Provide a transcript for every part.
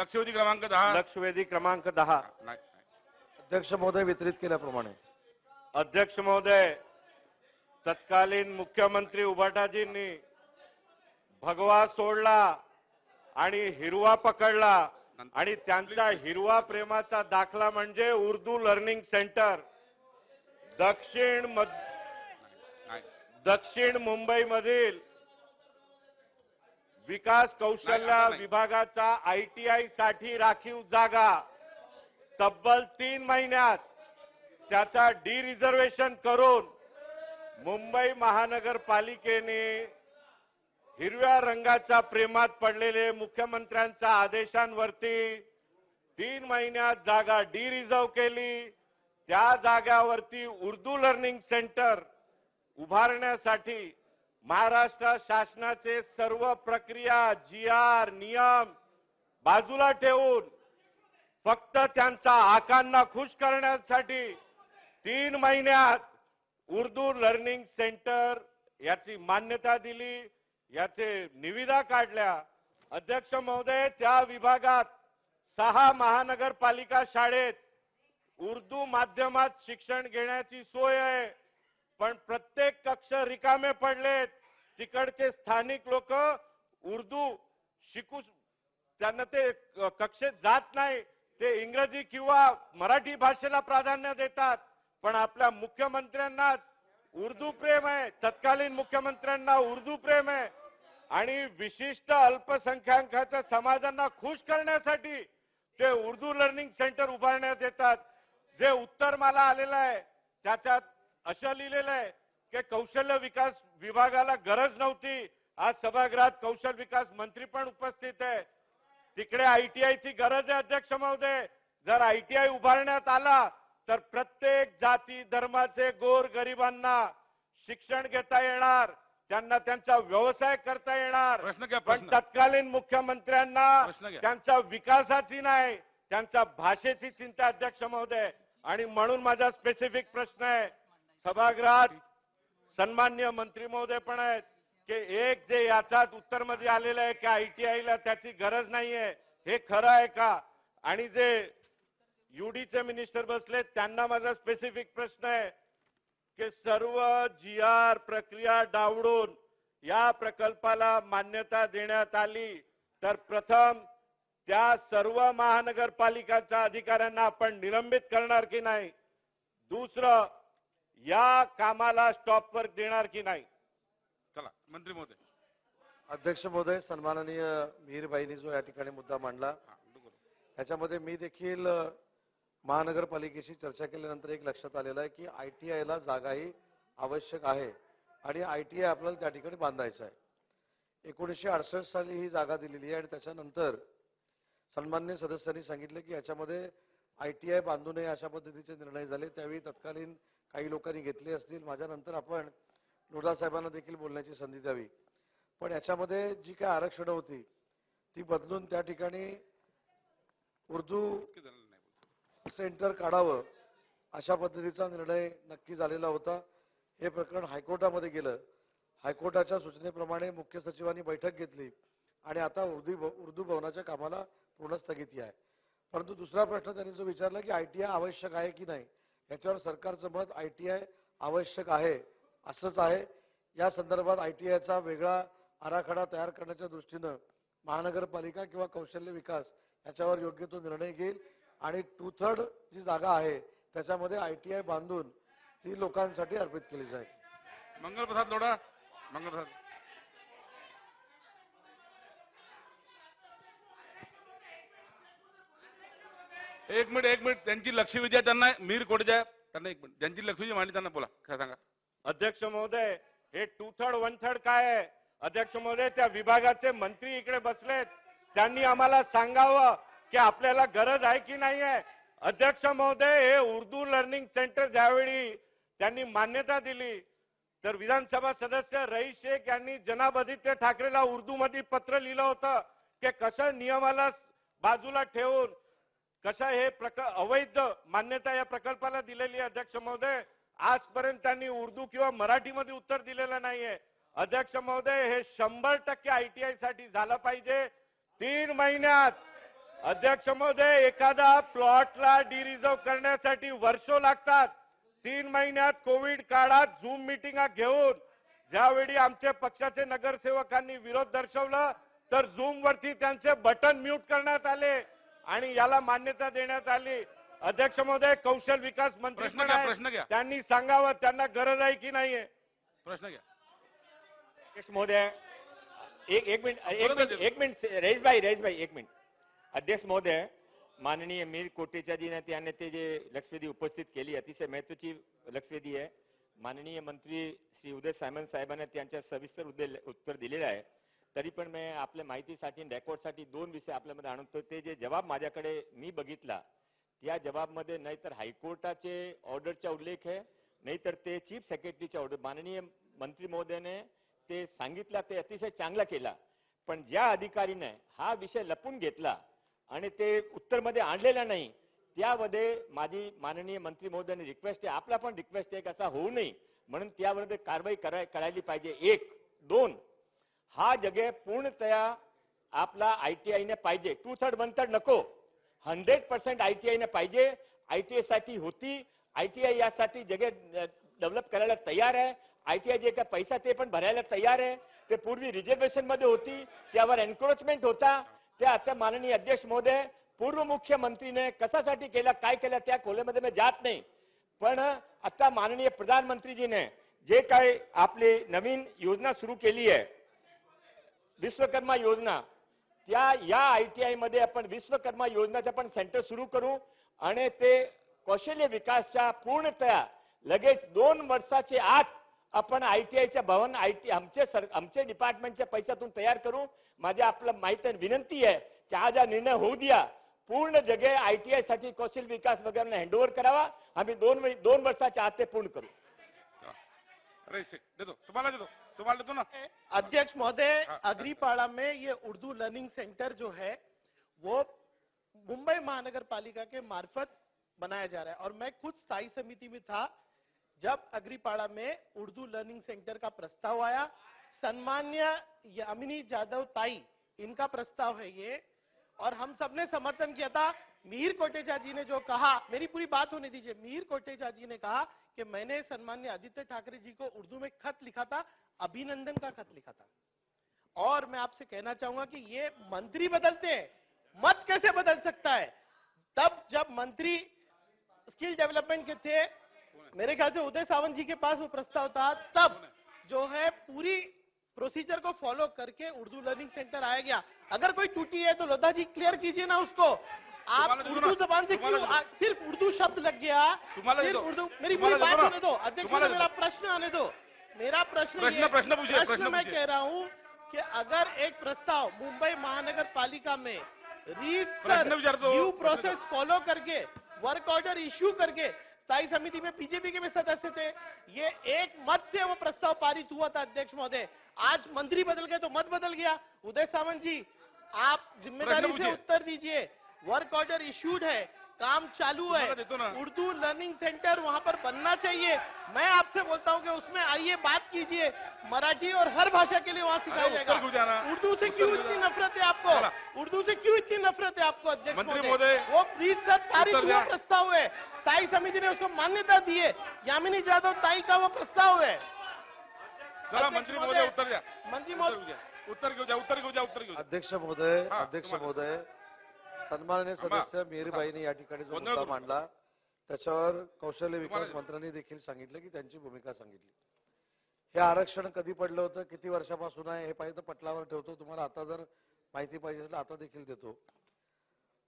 लक्षवेधी क्रमांक 10. लक्षवेधी क्रमांक 10. नाही. अध्यक्ष महोदय वितरित केल्याप्रमाणे. अध्यक्ष महोदय, तत्कालीन मुख्यमंत्री उबाटाजींनी भगवा सोडला आणि हिरवा पकडला आणि त्यांचा हिरवा प्रेमाचा दाखला म्हणजे उर्दू लर्निंग सेंटर दक्षिण मुंबई मधील विकास कौशल्य विभागाचा ITI साठी राखीव जागा तब्बल 3 महिन्यात त्याचा रिझर्वेशन करून मुंबई महानगरपालिकेने हिरव्या रंगाच्या प्रेमात पडलेले मुख्यमंत्र्यांच्या आदेशांवरती 3 महिन्यात जागा रिझर्व केली. त्या जागावरती उर्दू लर्निंग सेंटर उभारण्यासाठी महाराष्ट्र शासनाचे सर्व प्रक्रिया GR नियम बाजूला ठेवून फक्त त्यांचा आकांना खुश करण्यासाठी 3 महिन्यात उर्दू लर्निंग सेंटर याची मान्यता दिली, याचे निविदा काढल्या. अध्यक्ष महोदय, त्या विभागात 6 महानगरपालिका शाळेत उर्दू माध्यमात शिक्षण घेण्याची सोय आहे, पण प्रत्येक कक्ष रिकामे पडलेत. तिकडचे स्थानिक लोक उर्दू शिकू त्यांना ते कक्षेत जात नाही, ते इंग्रजी किंवा मराठी भाषेला प्राधान्य देतात. पण आपल्या मुख्यमंत्र्यांनाच उर्दू प्रेम आहे, तत्कालीन मुख्यमंत्र्यांना उर्दू प्रेम आहे आणि विशिष्ट अल्पसंख्याकांच्या समाजांना खुश करण्यासाठी ते उर्दू लर्निंग सेंटर उभारण्यात येतात. जे उत्तर मला आलेलं आहे त्याच्यात असं लिहिलेलं आहे की कौशल्य विकास विभागाला गरज नव्हती. आज सभागृहात कौशल्य विकास मंत्री पण उपस्थित आहे. तिकडे ITI ची गरज आहे. अध्यक्ष महोदय, जर ITI उभारण्यात आला तर प्रत्येक जाती धर्माचे गोर गरिबांना शिक्षण घेता येणार, त्यांना त्यांचा व्यवसाय करता येणार. पण तत्कालीन मुख्यमंत्र्यांना त्यांच्या विकासाची नाही, त्यांच्या भाषेची चिंता. अध्यक्ष महोदय, आणि म्हणून माझा स्पेसिफिक प्रश्न आहे, सभागृहात सन्मान्य मंत्री महोदय पण आहेत की एक जे याच्यात उत्तर मध्ये आलेलं आहे की ITI ला त्याची गरज नाहीये, हे खरं आहे का? आणि जे UDचे मिनिस्टर बसले त्यांना माझा स्पेसिफिक प्रश्न आहे की सर्व GR प्रक्रिया डावडून या प्रकल्पाला मान्यता देण्यात आली तर प्रथम त्या सर्व महानगरपालिकांच्या अधिकाऱ्यांना आपण निलंबित करणार की नाही? दुसरं, या कामाला स्टॉप वर्क देणार की नाही? चला मंत्री महोदय. अध्यक्ष महोदय, सन्माननीय मिहीरबाईंनी जो या ठिकाणी मुद्दा मांडला त्याच्यामध्ये मी देखील महानगरपालिकेशी चर्चा केल्यानंतर एक लक्षात आलेलं आहे की ITI ला जागाही आवश्यक आहे आणि ITI आपल्याला त्या ठिकाणी बांधायचं आहे. 1968 साली ही जागा दिलेली आहे आणि त्याच्यानंतर सन्माननीय सदस्यांनी सांगितलं की याच्यामध्ये ITI बांधू नये अशा पद्धतीचे निर्णय झाले. त्यावेळी तत्कालीन काही लोकांनी घेतले असतील. माझ्यानंतर आपण लोढा साहेबांना देखील बोलण्याची संधी द्यावी. पण याच्यामध्ये जी काय आरक्षण होती ती बदलून त्या ठिकाणी उर्दू सेंटर काढावं अशा पद्धतीचा निर्णय नक्की झालेला होता. हे प्रकरण हायकोर्टामध्ये गेलं. हायकोर्टाच्या सूचनेप्रमाणे मुख्य सचिवांनी बैठक घेतली आणि आता उर्दू भवनाच्या कामाला पूर्ण स्थगिती आहे. परंतु दुसरा प्रश्न त्यांनी जो विचारला की ITI आवश्यक आहे की नाही, याच्यावर सरकारचं मत ITI आवश्यक आहे असंच आहे. या संदर्भात ITIचा वेगळा आराखडा तयार करण्याच्या दृष्टीनं महानगरपालिका किंवा कौशल्य विकास याच्यावर योग्य तो निर्णय घेईल आणि 2/3 जी जागा आहे त्याच्यामध्ये ITI बांधून ती लोकांसाठी अर्पित केली जाईल. मंगलप्रसाद लोढा. मंगलप्रसाद. एक मिनिट त्यांची लक्षवेधी आहे, त्यांना मीर कोटच्या त्यांना एक मिनिट ज्यांची लक्षवेधी मांडली त्यांना बोला, काय सांगा. अध्यक्ष महोदय, हे 2/3 1/3 काय आहे? अध्यक्ष महोदय, त्या विभागाचे मंत्री इकडे बसलेत, त्यांनी आम्हाला सांगावं की आपल्याला गरज आहे की नाही आहे. अध्यक्ष महोदय, हे उर्दू लर्निंग सेंटर ज्यावेळी त्यांनी मान्यता दिली तर विधानसभा सदस्य रईस शेख यांनी जनाब आदित्य ठाकरेला उर्दू मध्ये पत्र लिहिलं होतं की कसं नियमाला बाजूला ठेवून कसं हे अवैध मान्यता या प्रकल्पाला दिलेली आहे. अध्यक्ष महोदय, आजपर्यंत त्यांनी उर्दू किंवा मराठीमध्ये उत्तर दिलेलं नाहीये. अध्यक्ष महोदय, हे 100% ITI साठी झालं पाहिजे. 3 महिन्यात अध्यक्ष महोदय, एखादा प्लॉटला डिरिझर्व करण्यासाठी वर्षो लागतात. 3 महिन्यात कोविड काळात झूम मिटिंगा घेऊन ज्यावेळी आमच्या पक्षाचे नगरसेवकांनी विरोध दर्शवला तर झूम वरती त्यांचे बटन म्यूट करण्यात आले आणि याला मान्यता देण्यात आली. अध्यक्ष महोदय, कौशल विकास मंत्री प्रश्न पण घ्या, आहेत. प्रश्न घ्या. त्यांनी सांगावं त्यांना गरज आहे की नाहीये. प्रश्न घ्या. अध्यक्ष महोदय, एक मिनिट रईस भाई एक मिनिट. अध्यक्ष महोदय, माननीय मीर कोटेचा जी ने त्यांनी ते जे लक्षवेधी उपस्थित केली अतिशय महत्वाची लक्षवेधी आहे. माननीय मंत्री श्री उदय सामंत साहेबांनी त्यांच्या सविस्तर उत्तर दिलेलं आहे. तरी पण मी आपल्या माहितीसाठी रेकॉर्डसाठी 2 विषय आपल्यामध्ये आणतो. ते जे जबाब माझ्याकडे मी बघितला त्या जबाबमध्ये नाहीतर हायकोर्टाचे ऑर्डरचा उल्लेख आहे नाहीतर ते चीफ सेक्रेटरीच्या ऑर्डर. माननीय मंत्री महोदयाने ते सांगितलं ते अतिशय चांगला केला. पण ज्या अधिकारीने हा विषय लपून घेतला आणि ते उत्तरमध्ये आणलेला नाही त्यामध्ये माझी माननीय मंत्री महोदयांनी रिक्वेस्ट आहे, आपला पण रिक्वेस्ट आहे, असा होऊ नये म्हणून त्यावर कारवाई करायला पाहिजे. 1 2 हा जगे पूर्णतया आपला ITI ने पाहिजे. 2/3 1/3 नको, 100% ITI ने पाहिजे. ITI साठी होती, ITI यासाठी जगे डेव्हलप करायला तयार आहे. ITI जे काय पैसा ते पण भरायला तयार आहे. ते पूर्वी रिझर्वेशन मध्ये होती, त्यावर एन्क्रोचमेंट होता. ते आता माननीय अध्यक्ष महोदय पूर्व मुख्यमंत्रीने कशासाठी केला काय केलं त्या खोलीमध्ये मी जात नाही. पण आता माननीय प्रधानमंत्रीजीने जे काय आपली नवीन योजना सुरू केली आहे विश्वकर्मा योजना, त्या या ITI मध्ये आपण विश्वकर्मा योजनाचं पण सेंटर सुरू करू आणि ते कौशल्य विकासच्या पूर्णतया लगेच 2 वर्षाचे आत आपण ITIच्या भवन आमचे डिपार्टमेंटच्या पैशातून तयार करू. माझ्या आपलं माहिती विनंती आहे की आज हा निर्णय होऊ द्या. पूर्ण जगे ITI साठी कौशल्य विकास वगैरे हँडओव्हर करावा. आम्ही 2 वर्षाच्या आत ते पूर्ण करू. तुम्हाला देतो ना. अध्यक्ष महोदय, अग्रीपाड़ा में ये उर्दू लर्निंग सेंटर जो है वो मुंबई महानगर पालिका के मार्फत बनाया जा रहा है और मैं खुद स्थायी समिति में था जब अग्रीपाड़ा में उर्दू लर्निंग सेंटर का प्रस्ताव आया. सन्मान्य यामिनी जाधव ताई इनका प्रस्ताव है ये और हम सबने समर्थन किया था. मीर कोटेचा जी ने जो कहा, मेरी पूरी बात होने दीजिए. मीर कोटेचा जी ने कहा कि मैंने सन्मान्य आदित्य ठाकरे जी को उर्दू में खत लिखा था, अभिनंदन का खत लिखा था. और मैं आपसे कहना चाहूंगा कि ये मंत्री बदलते हैं, मत कैसे बदल सकता है. तब जब मंत्री स्किल डेवलपमेंट के थे, मेरे ख्याल से उदय सावंत जी के पास वो प्रस्ताव था, तब जो है पूरी प्रोसीजर को फॉलो करके उर्दू लर्निंग सेंटर आया गया. अगर कोई त्रुटि है तो लोधा जी क्लियर कीजिए ना उसको. आप उर्दू जबान से क्यों सिर्फ उर्दू शब्द लग गया, सिर्फ उर्दू. मेरी पूरी बात होने दो अध्यक्ष, मेरा प्रश्न आने दो. मेरा प्रश्न मैं कह रहा हूँ कि अगर एक प्रस्ताव मुंबई महानगर पालिका में ड्यू प्रोसेस फॉलो करके वर्क ऑर्डर इश्यू करके, स्थायी समिति में बीजेपी के भी सदस्य थे, ये एक मत से वो प्रस्ताव पारित हुआ था. अध्यक्ष महोदय, आज मंत्री बदल गए तो मत बदल गया. उदय सावंत जी, आप जिम्मेदारी से उत्तर दीजिए. वर्क ऑर्डर इश्यूड है, काम चालू है, उर्दू लर्निंग सेंटर वहां पर बनना चाहिए. मैं आपसे बोलता हूं कि उसमें आइए बात कीजिए. मराठी और हर भाषा के लिए वहां सिखाया जाएगा. उर्दू से क्यों इतनी नफरत है आपको? उर्दू से क्यों इतनी नफरत है आपको अध्यक्ष महोदय? वो प्लीज सर पारित हुआ प्रस्ताव है, स्थायी समिति ने उसको मान्यता दी है. यामिनी जाधव ताई का वो प्रस्ताव है. मंत्री महोदय उत्तर द्या. मंत्री महोदय उत्तर घेऊ द्या. अध्यक्ष महोदय, सन्माननीय सदस्य मीरबाईंनी या ठिकाणी जो मुद्दा मांडला त्याच्यावर कौशल्य विकास मंत्र्यांनी देखील सांगितलं की त्यांची भूमिका सांगितली. हे आरक्षण कधी पडलं होतं, किती वर्षापासून आहे हे पाहिजे तर पटलावर ठेवतो. तुम्हाला आता जर माहिती पाहिजे असेल आता देखील देतो.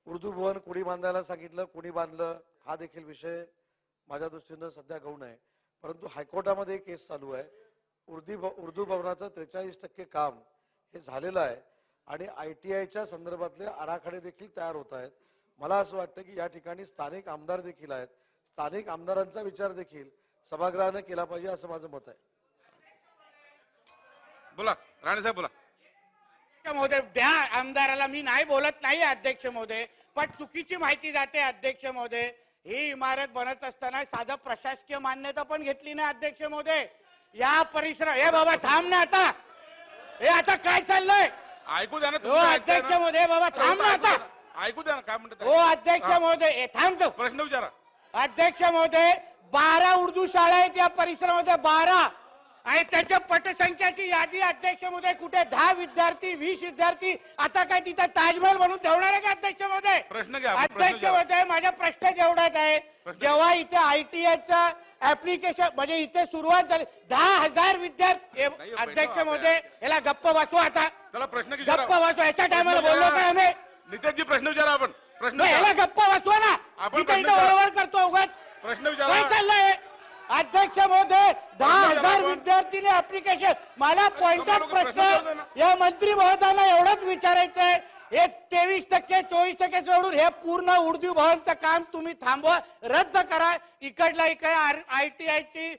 उर्दू भवन कुणी बांधायला सांगितलं, कुणी बांधलं हा देखील विषय माझ्या दृष्टीनं सध्या गौण आहे. परंतु हायकोर्टामध्ये केस चालू आहे. उर्दू भवनाचं 43% काम हे झालेलं आहे आणि ITIच्या संदर्भातले आराखडे देखील तयार होत आहेत. मला असं वाटतं की या ठिकाणी स्थानिक आमदार देखील आहेत. स्थानिक आमदारांचा विचार देखील सभागृहाने केला पाहिजे असं माझं मत आहे. बोला राणे साहेब बोला. महोदय, द्या आमदाराला. मी नाही बोलत नाही अध्यक्ष महोदय, पण चुकीची माहिती जाते अध्यक्ष महोदय. ही इमारत बनत असताना साधं प्रशासकीय मान्यता पण घेतली नाही अध्यक्ष महोदय. या परिसर हे बाबा थांब ना आता. हे आता काय चाललंय ऐकू द्या ना. अध्यक्ष महोदय बाबा थांब ना आता. ऐकू द्या ना काय म्हणतात हो अध्यक्ष महोदय थांबतो. प्रश्न विचारा. अध्यक्ष महोदय 12 उर्दू शाळा आहेत या परिसरामध्ये 12 आणि त्याच्या पटसंख्याची यादी अध्यक्ष महोदय कुठे 10 विद्यार्थी 20 विद्यार्थी आता काय तिथं ताजमहल म्हणून ठेवणार आहे का अध्यक्ष महोदय? प्रश्न घ्या, प्रश्न अध्यक्ष विचारा. महोदय माझा प्रश्न जेवढाच आहे जेव्हा इथे ITIचं ऍप्लिकेशन म्हणजे इथे सुरुवात झाली 10,000 विद्यार्थी नाही, हो, अध्यक्ष बैठो, महोदय याला गप्प बसू आता चला प्रश्न गप्प बसू याच्या टायमाला प्रश्न बोललो विचारा. काय आम्ही नितेशजी प्रश्न विचारा आपण प्रश्न मग याला विचारा. गप्प बसवा ना आपण इथे प्रश्न इथं विचारा. वळवळ करतो उगाच प्रश्न काय विचारा. चाललंय अध्यक्ष महोदय 10,000 आपण. विद्यार्थीने ऍप्लिकेशन मला पॉइंटेड लोकं प्रश्न विचारू दे प्रश्न ना. या मंत्री महोदयांना एवढंच विचारायचं आहे हे 23% 24% सोडून हे पूर्ण उर्दू भवनचं काम तुम्ही थांबवा रद्द करा इकडला इकडे ITIची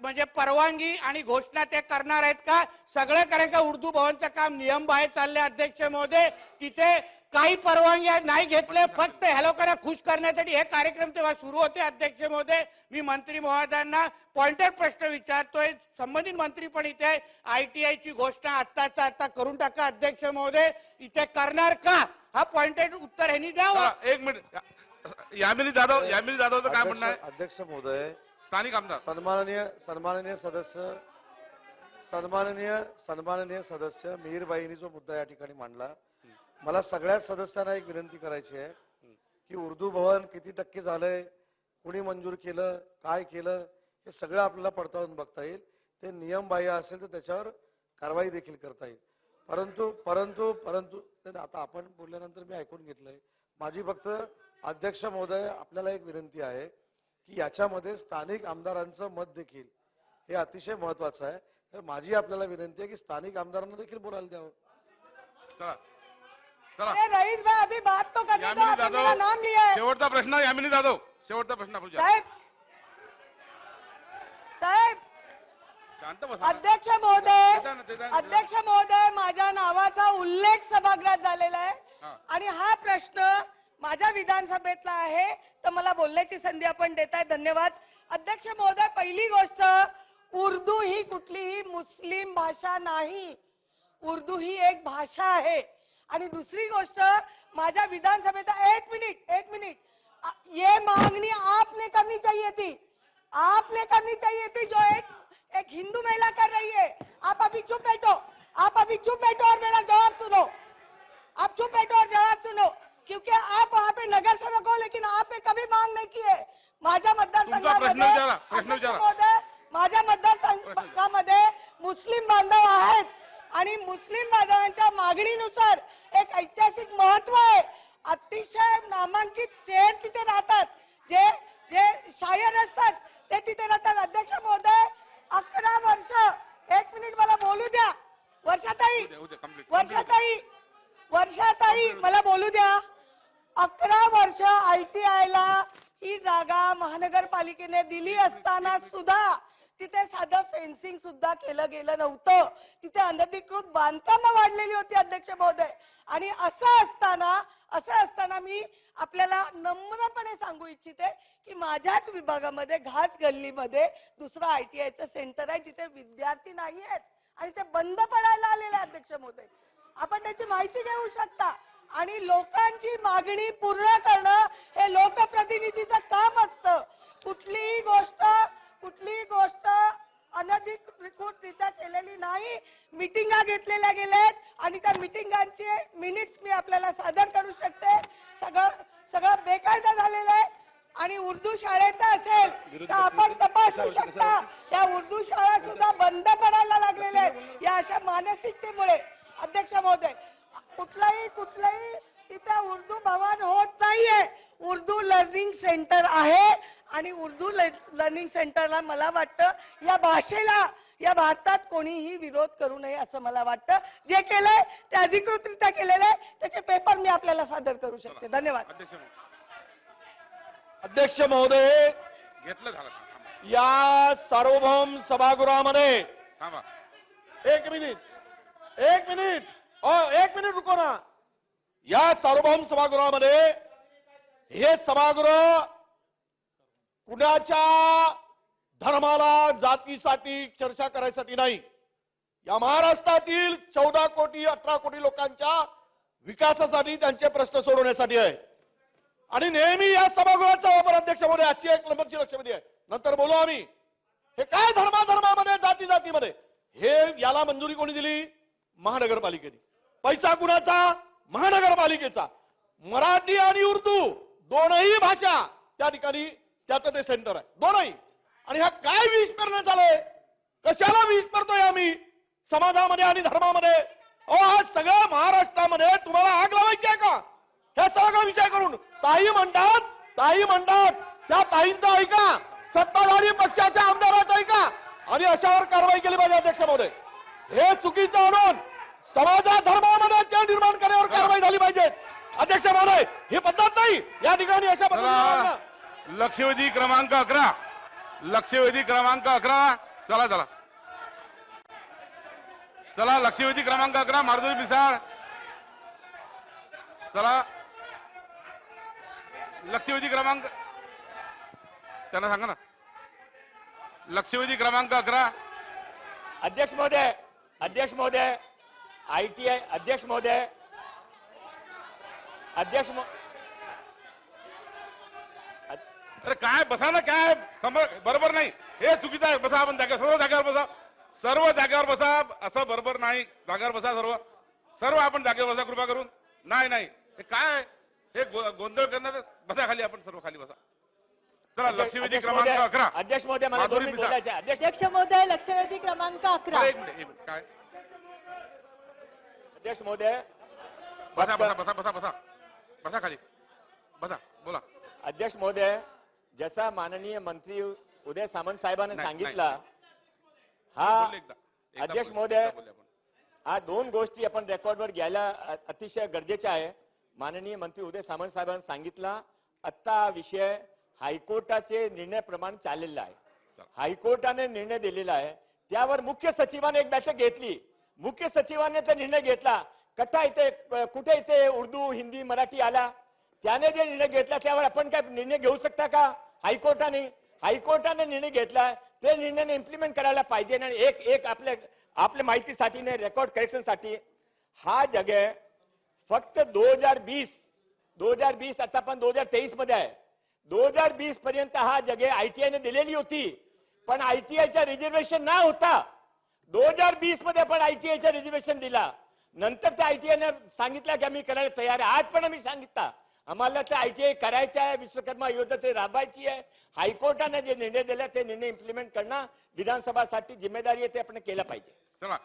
म्हणजे परवानगी आणि घोषणा ते करणार आहेत का सगळं करायचं का उर्दू भवनचं काम नियम बाहेर चालले अध्यक्ष महोदय तिथे काही परवानगी नाही घेतले फक्त ह्या लोकांना खुश करण्यासाठी हे कार्यक्रम तेव्हा सुरू होते अध्यक्ष महोदय मी मंत्री महोदयांना पॉइंटेड प्रश्न विचारतोय संबंधित मंत्री पण इथे ITIची घोषणा आत्ताचा आता करून टाका अध्यक्ष महोदय इथे करणार का हा पॉइंटेड उत्तर ह्यांनी द्यावं. चला, एक मिनिट यामिनी जाधवचं काय म्हणणं आहे अध्यक्ष महोदय स्थानिक आमदार सन्माननीय सदस्य मिहीरबाईंनी जो मुद्दा या ठिकाणी मांडला मला सगळ्याच सदस्यांना एक विनंती करायची आहे की उर्दू भवन किती टक्के झालंय कुणी मंजूर केलं काय केलं हे सगळं आपल्याला पडताळून बघता येईल ते नियम बाह्य असेल तर त्याच्यावर कारवाई देखील करता येईल परंतु आता आपण बोलल्यानंतर मी ऐकून घेतलंय माझी फक्त अध्यक्ष महोदय आपल्याला एक विनंती आहे की याच्यामध्ये स्थानिक आमदारांचं मत देखील हे अतिशय महत्वाचं आहे तर माझी आपल्याला विनंती आहे की स्थानिक आमदारांना देखील बोलायला द्यावं. चला चला अरे रईस भाई अभी बात तो करने दो यामिनी आपने मेरा नाम लिया है शेवटचा प्रश्न यामिनी जाधव शेवटचा प्रश्न आपण विचारू. साहेब शांत बसा. अध्यक्ष महोदय माझ्या नावाचा उल्लेख सभागृहात झालेला आहे आणि हा प्रश्न माझ्या विधानसभेतला आहे तर मला बोलण्याची संधी आपण देताय धन्यवाद. अध्यक्ष महोदय पहिली गोष्ट उर्दू ही कुठलीही मुस्लिम भाषा नाही उर्दू ही एक भाषा आहे आणि दुसरी गोष्ट माझ्या विधानसभेचा एक मिनिट ये मांगनी आपने करनी चाहिए थी जो एक हिंदू महिला कर रही है आप अभी चुप बैठो और मेरा जवाब सुनो आप चुप बैठो और जवाब सुनो क्योंकि आप वहाँ पे नगर सेवक हो लेकिन आपने कभी मांग नहीं की है माझ्या मतदारसंघामध्ये मुस्लिम बांधव आहेत आणि मुस्लिम बांधवांच्या मागणीनुसार एक ऐतिहासिक महत्व आहे अतिशय नामांकित शेर तिथे राहतात जे शायर असतात ते तिथे राहतात. अध्यक्ष महोदय 11 वर्ष एक मिनिट मला बोलू द्या वर्षाताई मला बोलू द्या 11 वर्ष ITIला ही जागा महानगरपालिकेने दिली असताना सुद्धा तिथे साधं फेन्सिंग सुद्धा केलं गेलं नव्हतं तिथे अनधिकृत बांधकामं वाढलेली होती अध्यक्ष महोदय आणि असं असताना मी आपल्याला नम्रपणे सांगू इच्छिते की माझ्याच विभागामध्ये घास गल्लीमध्ये दुसरं ITIचं सेंटर आहे जिथे विद्यार्थी नाही आहेत आणि ते बंद पडायला आलेले अध्यक्ष महोदय आपण त्याची माहिती घेऊ शकता आणि लोकांची मागणी पूर्ण करणं हे लोकप्रतिनिधीचं काम असतं. कुठलीही गोष्ट अनधिकृतरित्या केलेली नाही मीटिंगा घेतलेल्या गेल्यात आणि त्या मीटिंगांचे मिनिट्स मी आपल्याला सादर करू शकते. सगळं बेकायदा झालेलं आहे आणि उर्दू शाळेचा असेल तर आपण तपासू शकता त्या उर्दू शाळा सुद्धा बंद करायला लागलेल्या आहेत या अशा मानसिकतेमुळे अध्यक्ष महोदय कुठलंही तिथे उर्दू भवन होत नाहीये उर्दू लर्निंग सेंटर आहे आणि उर्दू लर्निंग सेंटरला मला वाटतं या भाषेला या भारतात कोणीही विरोध करू नये असं मला वाटतं. जे केलंय ते अधिकृतरित्या केलेलं आहे त्याचे पेपर मी आपल्याला सादर करू शकते. धन्यवाद. अध्यक्ष महोदय घेतलं झालं या सार्वभौम सभागृहामध्ये एक मिनिट रुको ना. या सार्वभौम सभागृहामध्ये हे सभागृह कुणाच्या धर्माला जातीसाठी चर्चा करायसाठी नाही या महाराष्ट्रातील 14 कोटी 18 कोटी लोकांच्या विकासासाठी त्यांचे प्रश्न सोडवण्यासाठी आहे आणि नेहमी या सभागृहाचा वापर अध्यक्ष महोदय आजची एक नंबरची लक्षवेधी आहे नंतर बोलू आम्ही हे काय धर्माधर्मामध्ये जाती जातीमध्ये हे याला मंजुरी कोणी दिली महानगरपालिकेने पैसा कुणाचा महानगरपालिकेचा मराठी आणि उर्दू दोनही भाषा त्या ठिकाणी त्याचं ते सेंटर आहे दोनही आणि हा काय विष करण्यात आलंय कशाला विष करतोय आम्ही समाजामध्ये आणि धर्मामध्ये अहो हा सगळ्या महाराष्ट्रामध्ये तुम्हाला आग लावायची आहे का हे सगळा विषय करून ताई म्हणतात त्या ताईंचा ऐका सत्ताधारी पक्षाच्या आमदाराचा ऐका आणि अशावर कारवाई केली पाहिजे अध्यक्ष महोदय हे चुकीचं आणून समाजात धर्मामध्ये त्या निर्माण करण्यावर कारवाई झाली पाहिजे अध्यक्ष महोदय ही पद्धत नाही या ठिकाणी अशा पद्धतीने लक्षवेधी क्रमांक 11 लक्षवेधी क्रमांक 11 चला चला चला लक्षवेधी क्रमांक 11 मार्दोली मिसाळ चला लक्षवेधी क्रमांक त्यांना सांगा ना लक्षवेधी क्रमांक 11 अध्यक्ष महोदय ITI अध्यक्ष महोदय अरे काय बसा ना काय बरोबर नाही हे चुकीचं आहे बसा आपण जागा सर्व जागेवर बसा असं बरोबर नाही जागेवर बसा सर्व आपण जागेवर बसा कृपा करून नाही हे काय हे गोंधळ करण्याचं बसा खाली आपण सर्व खाली बसा चला लक्षवेधी क्रमांक 11 अध्यक्ष महोदय मला 2 मिनिट बोलायचे आहे. अध्यक्ष महोदय लक्षवेधी क्रमांक 11 एक मिनिट काय अध्यक्ष महोदय बसा बसा बसा बसा बसा बसा खाली बसा बोला अध्यक्ष महोदय जसा माननीय मंत्री उदय सामंत साहेबांनी सांगितला हा अध्यक्ष महोदय हा 2 गोष्टी आपण रेकॉर्डवर घ्यायला अतिशय गरजेच्या आहे माननीय मंत्री उदय सामंत साहेबांनी सांगितला आता विषय हायकोर्टाचे निर्णयाप्रमाणे चाललेला आहे हायकोर्टाने निर्णय दिलेला आहे त्यावर मुख्य सचिवाने एक बैठक घेतली मुख्य सचिवाने तो निर्णय घेतला कुठे इथे उर्दू हिंदी मराठी आला त्याने जे निर्णय घेतला त्यावर आपण काय निर्णय घेऊ शकता का हायकोर्टाने निर्णय घेतला ते निर्णयाने इम्प्लिमेंट करायला पाहिजे आणि एक आपल्या माहितीसाठी रेकॉर्ड करेक्शन साठी हा जगह फक्त 2020 आता आपण 2023 मध्ये आहे 2020 पर्यंत हा जगह ITI ने दिलेली होती पण ITIचा रिझर्वेशन ना होता 2020 मध्ये आपण ITIचा रिझर्वेशन दिला नंतर त्या ITI ने सांगितलं की आम्ही करायला तयार आहे आज पण आम्ही सांगितलं आम्हाला ते ITI करायचं आहे विश्वकर्मा योजना ते राबवायची आहे हायकोर्टाने जे निर्णय दिला ते निर्णय इम्प्लिमेंट करणं विधानसभासाठी जिम्मेदारी आहे ते आपण केलं पाहिजे चला